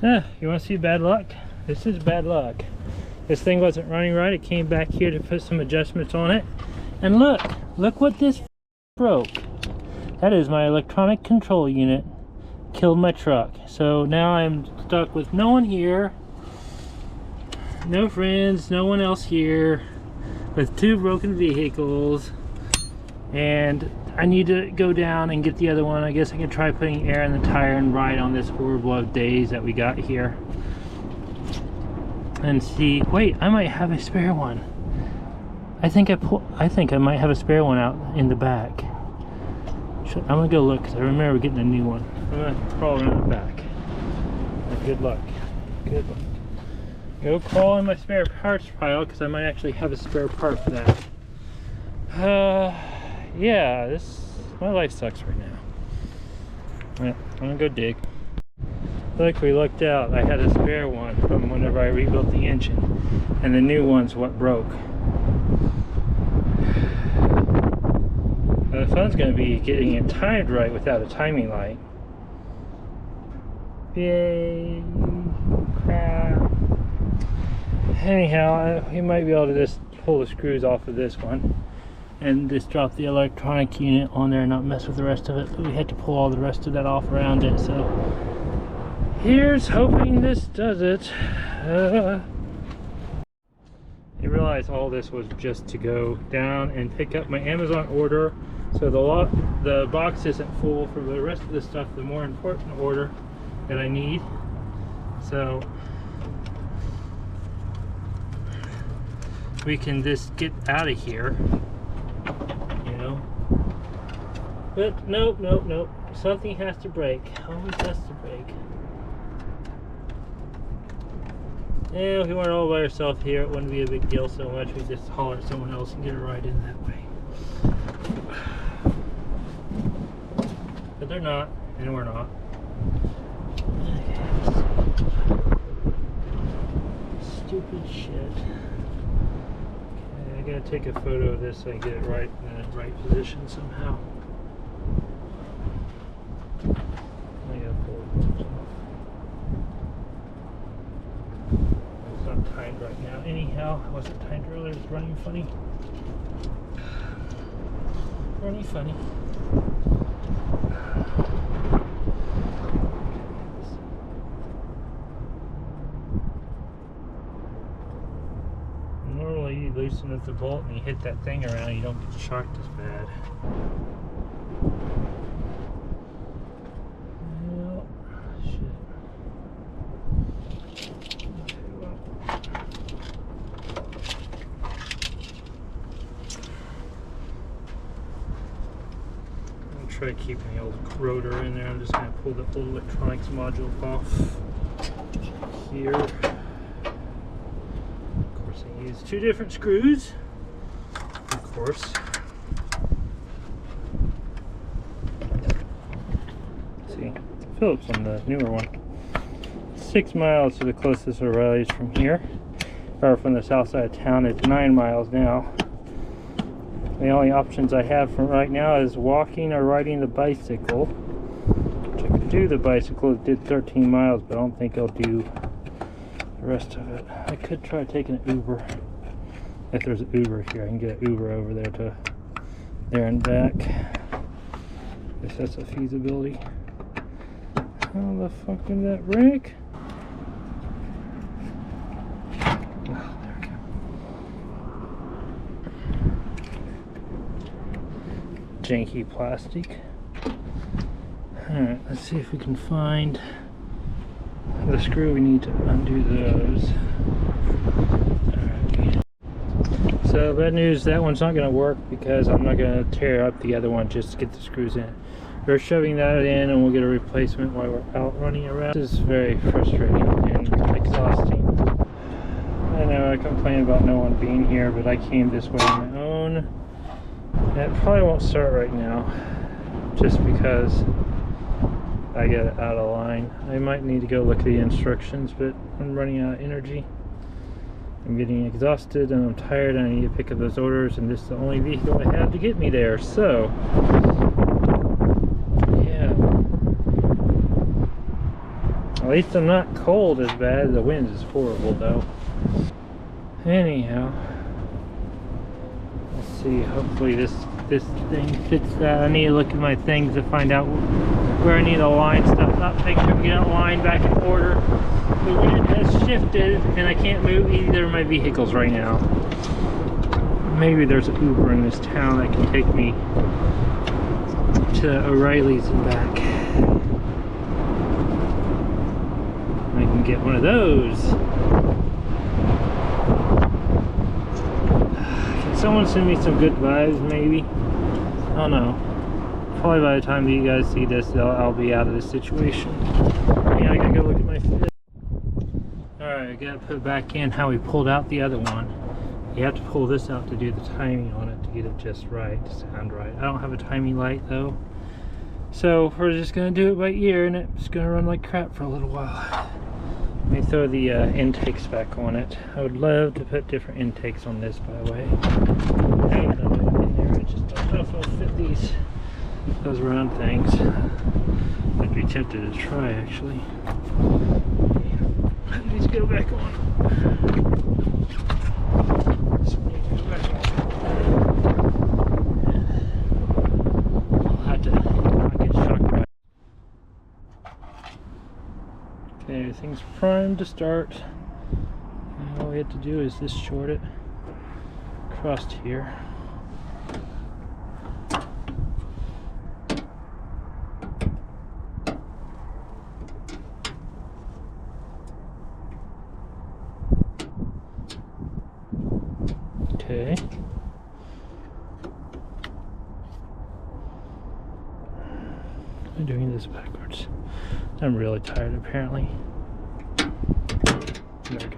You want to see bad luck? This is bad luck. This thing wasn't running right. It came back here to put some adjustments on it. And look what this broke. That is my electronic control unit. Killed my truck. So now I'm stuck with no one here. No friends, no one else here. With 2 broken vehicles. And I need to go down and get the other one. I guess I can try putting air in the tire and ride on this horrible of days that we got here. And see, wait, I might have a spare one. I think I might have a spare one out in the back. I'm gonna go look because I remember getting a new one. I'm gonna crawl around the back. Good luck. Good luck. Go crawl in my spare parts pile because I might actually have a spare part for that. Yeah, my life sucks right now. Yeah, I'm gonna go dig. Look, we looked out. I had a spare one from whenever I rebuilt the engine, and the new one's what broke. The fun's gonna be getting it timed right without a timing light. Yay! Crap. Anyhow, we might be able to just pull the screws off of this one and just drop the electronic unit on there and not mess with the rest of it, but we had to pull all the rest of that off around it, so here's hoping this does it. You realize all this was just to go down and pick up my Amazon order, so the box isn't full for the rest of the stuff, the more important order that I need. So we can just get out of here, you know. But nope. Something has to break. Always has to break. Yeah, if we weren't all by ourselves here, it wouldn't be a big deal so much. We'd just holler at someone else and get a ride in that way. But they're not, and we're not. Stupid shit. Okay, I gotta take a photo of this so I can get it right in the right position somehow. I gotta pull it off. It's not timed right now. Anyhow, it wasn't timed earlier. It's running funny. Running funny. Normally you loosen up the bolt and you hit that thing around, you don't get shocked as bad. Well, shit. Okay, well. I'm gonna try keeping the old rotor in there. I'm just gonna pull the old electronics module off here. I use 2 different screws, of course. See, Phillips on the newer one. 6 miles to the closest O'Reilly's from here, or from the south side of town. It's 9 miles now. The only options I have for right now is walking or riding the bicycle. Which I could do the bicycle. It did 13 miles, but I don't think I'll do the rest of it. I could try taking an Uber. If there's an Uber here, I can get an Uber over there to there and back. Guess that's a feasibility. How the fuck did that break? Oh, there we go. Janky plastic. Alright, let's see if we can find the screw we need to undo those. Alright. So bad news, that one's not going to work because I'm not going to tear up the other one just to get the screws in. We're shoving that in and we'll get a replacement while we're out running around. This is very frustrating and exhausting. I know I complain about no one being here, but I came this way on my own. That probably won't start right now just because I get it out of line. I might need to go look at the instructions, but I'm running out of energy. I'm getting exhausted and I'm tired and I need to pick up those orders, and this is the only vehicle I have to get me there. So, yeah. At least I'm not cold as bad. The wind is horrible though. Anyhow, let's see. Hopefully this thing fits that. I need to look at my things to find out where I need to line stuff up. Make sure we get that line back in order. The wind has shifted and I can't move either of my vehicles right now. Maybe there's an Uber in this town that can take me to O'Reilly's and back. I can get one of those. Can someone send me some good vibes maybe? I don't know. Probably by the time that you guys see this, I'll be out of this situation. Yeah, I gotta go look at my fit. Alright, I gotta put back in how we pulled out the other one. You have to pull this out to do the timing on it to get it just right, to sound right. I don't have a timing light though. So we're just gonna do it by ear and it's gonna run like crap for a little while. Let me throw the intakes back on it. I would love to put different intakes on this, by the way. I have another in there. I just don't know if I'll fit those round things. I'd be tempted to try actually. Let's go back on. Okay, everything's primed to start. And all we have to do is just short it across here. Okay. I'm doing this backwards. I'm really tired apparently. There we go.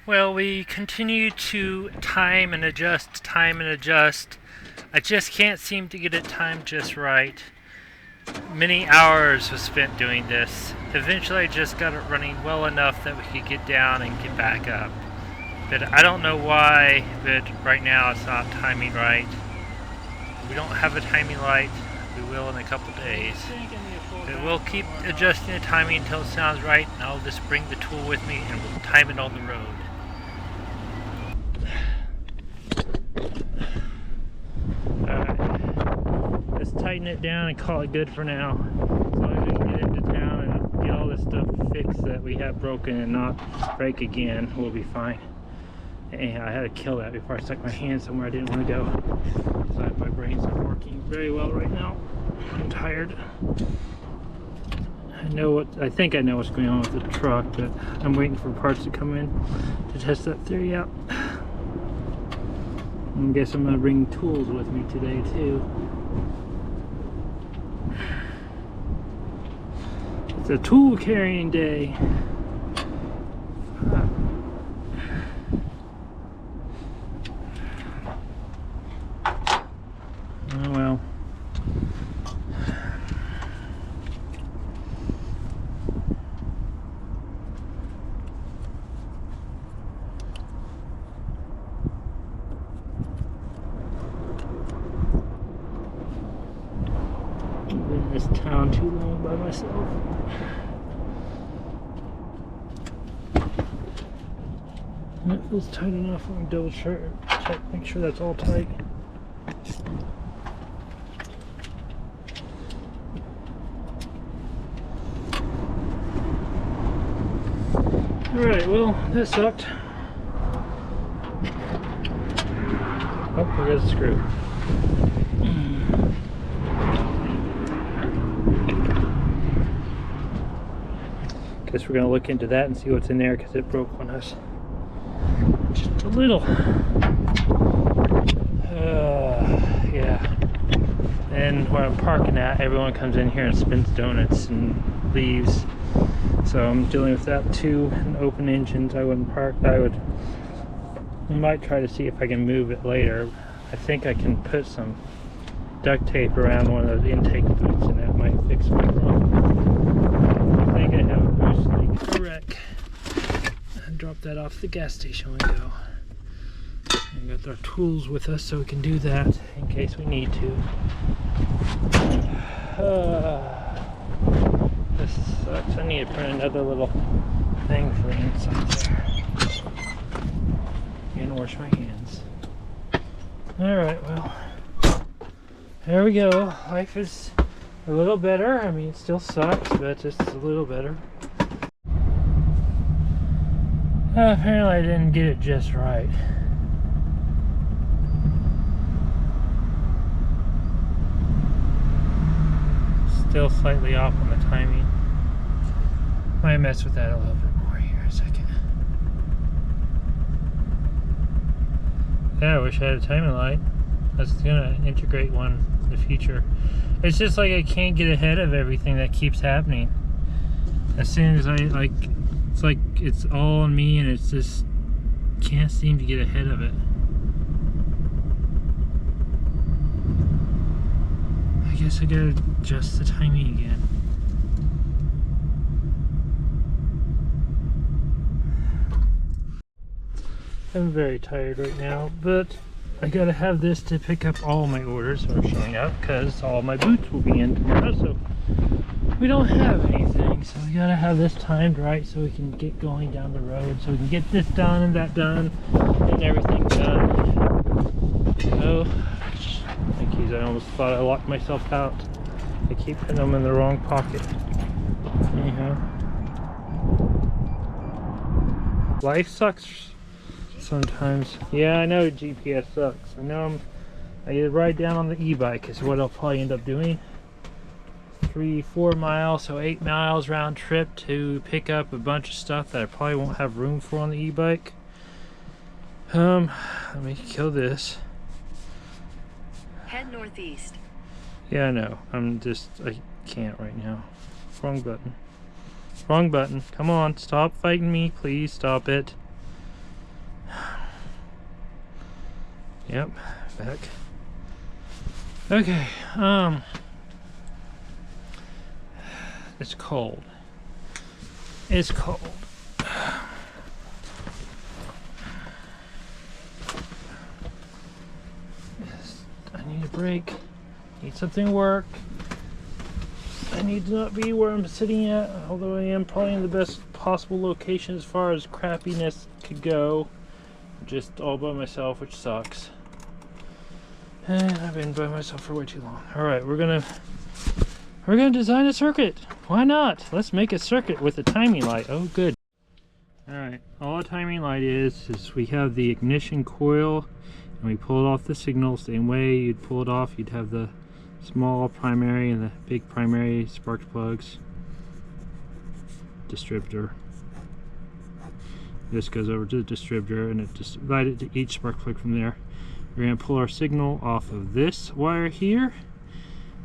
Well, we continue to time and adjust. I just can't seem to get it timed just right. Many hours was spent doing this. Eventually I just got it running well enough that we could get down and get back up. But I don't know why, but right now it's not timing right. We don't have a timing light. We will in a couple days. But we'll keep adjusting the timing until it sounds right, and I'll just bring the tool with me and we'll time it on the road. Let's tighten it down and call it good for now. As long as we can get into town and get all this stuff fixed that we have broken and not break again, we'll be fine. Anyhow, I had to kill that before I stuck my hand somewhere I didn't want to go. So my brain's not working very well right now. I'm tired. I think I know what's going on with the truck, but I'm waiting for parts to come in to test that theory out. I guess I'm going to bring tools with me today too. It's a tool carrying day. Oh well. I've been in this town too long by myself. That feels tight enough. I'm double check, make sure that's all tight. Alright, well, that sucked. Oh, there goes the screw. Guess we're going to look into that and see what's in there because it broke on us. Just a little. Yeah. and where I'm parking at, everyone comes in here and spins donuts and leaves. So I'm dealing with that too. And open engines, I wouldn't park. I might try to see if I can move it later. I think I can put some duct tape around one of those intake boots, and that might fix my problem. I think I have a boost leak. Wreck. Drop that off the gas station when we go. We got our tools with us so we can do that in case we need to. This sucks. I need to print another little thing for the inside there. And wash my hands. Alright, well, there we go. Life is a little better. I mean, it still sucks, but just a little better. Apparently I didn't get it just right. Still slightly off on the timing. Might mess with that a little bit more here in a second. Yeah, I wish I had a timing light. I was gonna integrate one in the future. It's just like I can't get ahead of everything that keeps happening. As soon as I it's like it's all on me, and it's just can't seem to get ahead of it. I guess I gotta adjust the timing again. I'm very tired right now, but I gotta have this to pick up all my orders that are showing up, because all my boots will be in tomorrow, so we don't have anything. So we gotta have this timed right so we can get going down the road, so we can get this done and that done and everything done. So, thank you. I almost thought I locked myself out. I keep putting them in the wrong pocket. Anyhow, life sucks sometimes. Yeah, I know GPS sucks. I know I get right down on the e-bike is what I'll probably end up doing. 3-4 miles, so 8 miles round trip to pick up a bunch of stuff that I probably won't have room for on the e-bike. Let me kill this. Head northeast. Yeah, I know. I can't right now. Wrong button. Wrong button. Come on, stop fighting me. Please stop it. Yep, back. Okay, it's cold. It's cold. I need a break. Need something to work. I need to not be where I'm sitting at, although I am probably in the best possible location as far as crappiness could go. Just all by myself, which sucks. And I've been by myself for way too long. Alright, we're gonna design a circuit. Why not? Let's make a circuit with a timing light. Oh, good. Alright, all a timing light is we have the ignition coil, and we pull it off the signal. Same way you'd pull it off, you'd have the small primary and the big primary spark plugs. Distributor. This goes over to the distributor, and it just light it to each spark plug from there. We're going to pull our signal off of this wire here,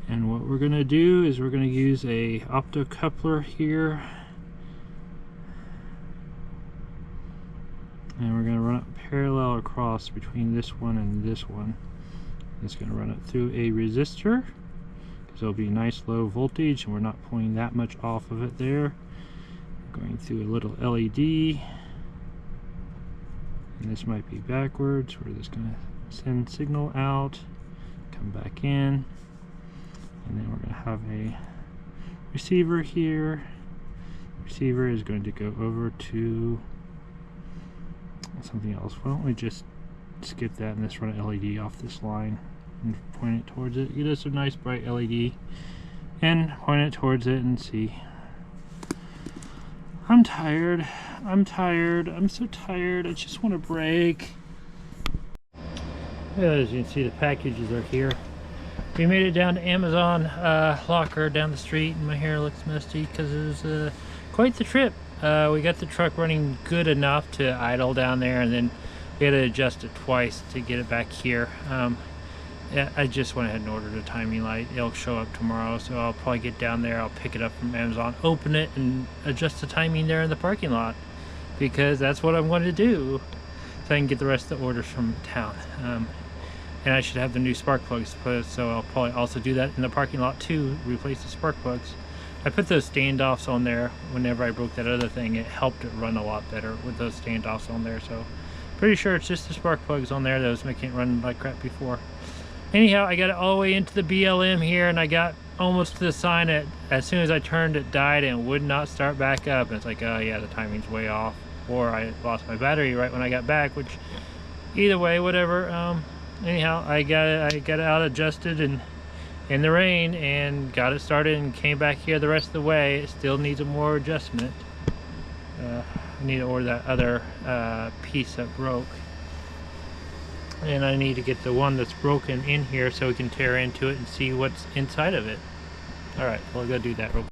and what we're going to do is we're going to use a optocoupler here, and we're going to run it parallel across between this one and this one. It's going to run it through a resistor, because it'll be a nice low voltage and we're not pulling that much off of it there. We're going through a little LED, and this might be backwards. We're just going to send signal out, come back in, and then we're going to have a receiver here. Receiver is going to go over to something else. Why don't we just skip that and just run an LED off this line and point it towards it. Get us a nice bright LED and point it towards it and see. I'm tired. I'm tired. I'm so tired. I just want a break. As you can see, the packages are here. We made it down to Amazon locker down the street, and my hair looks musty because it was quite the trip. We got the truck running good enough to idle down there, and then we had to adjust it twice to get it back here. Yeah, I just went ahead and ordered a timing light. It'll show up tomorrow, so I'll probably get down there, I'll pick it up from Amazon, open it, and adjust the timing there in the parking lot, because that's what I'm going to do, so I can get the rest of the orders from town. And I should have the new spark plugs put, so I'll probably also do that in the parking lot too, replace the spark plugs. I put those standoffs on there whenever I broke that other thing. It helped it run a lot better with those standoffs on there, so pretty sure it's just the spark plugs on there that was making it run like crap before. Anyhow, I got it all the way into the BLM here, and I got almost to the sign. As soon as I turned, it died and would not start back up. And it's like, oh yeah, the timing's way off, or I lost my battery right when I got back, which either way, whatever. Anyhow, I got it out adjusted and in the rain, and got it started and came back here the rest of the way. It still needs a more adjustment. I need to order that other piece that broke. And I need to get the one that's broken in here so we can tear into it and see what's inside of it. Alright, we'll go do that real quick.